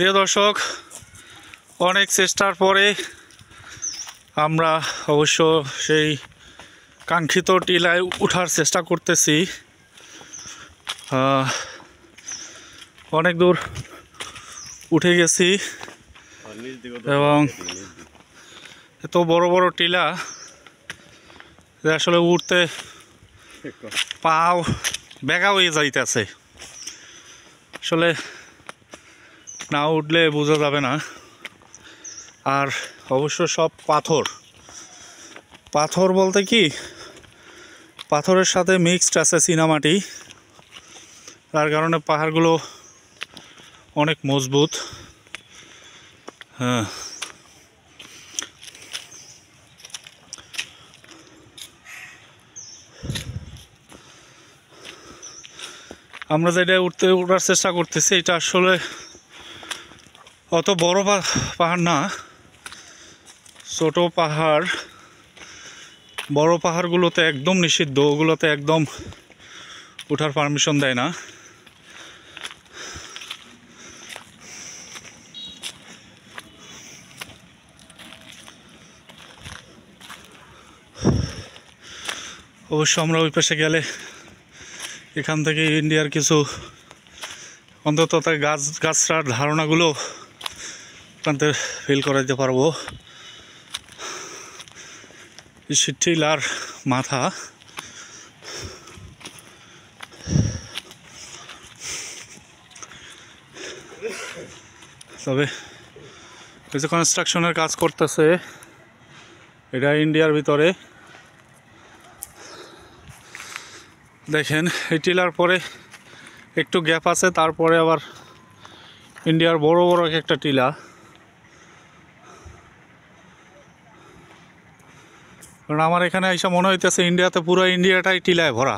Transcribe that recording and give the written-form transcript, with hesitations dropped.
প্রিয় দর্শক, অনেক চেষ্টার পরে আমরা অবশ্য সেই কাঙ্ক্ষিত টিলায় ওঠার চেষ্টা করতেছি। অনেক দূর উঠে গেছি এবং এত বড় বড় টিলা যে আসলে উঠতে পাও বেগা হয়ে যাইতেছে। আসলে না উঠলে বোঝা যাবে না। আর অবশ্য সব পাথর পাথর বলতে কি, পাথরের সাথে মিক্সড আছে চীনামাটি, তার কারণে পাহাড়গুলো অনেক মজবুত। হ্যাঁ, আমরা যেটা উঠার চেষ্টা করতেছি এটা আসলে অত বড় পাহাড় না, ছোট পাহাড়। বড় পাহাড়গুলোতে একদম নিষিদ্ধ, ওগুলোতে একদম ওঠার পারমিশন দেয় না। অবশ্য আমরা ওই পাশে গেলে এখান থেকে ইন্ডিয়ার কিছু অন্তত তার গাছটার ধারণাগুলো এখান থেকে ফিল করাইতে পারবো। টিলার মাথা, তবে এই যে কনস্ট্রাকশনের কাজ করতেছে এটা ইন্ডিয়ার ভিতরে। দেখেন এই টিলার পরে একটু গ্যাপ আছে, তারপরে আবার ইন্ডিয়ার বড় বড় একটা টিলা। কারণ আমার এখানে এসে মনে হইতেছে পুরো ইন্ডিয়াটাই টিলায় ভরা।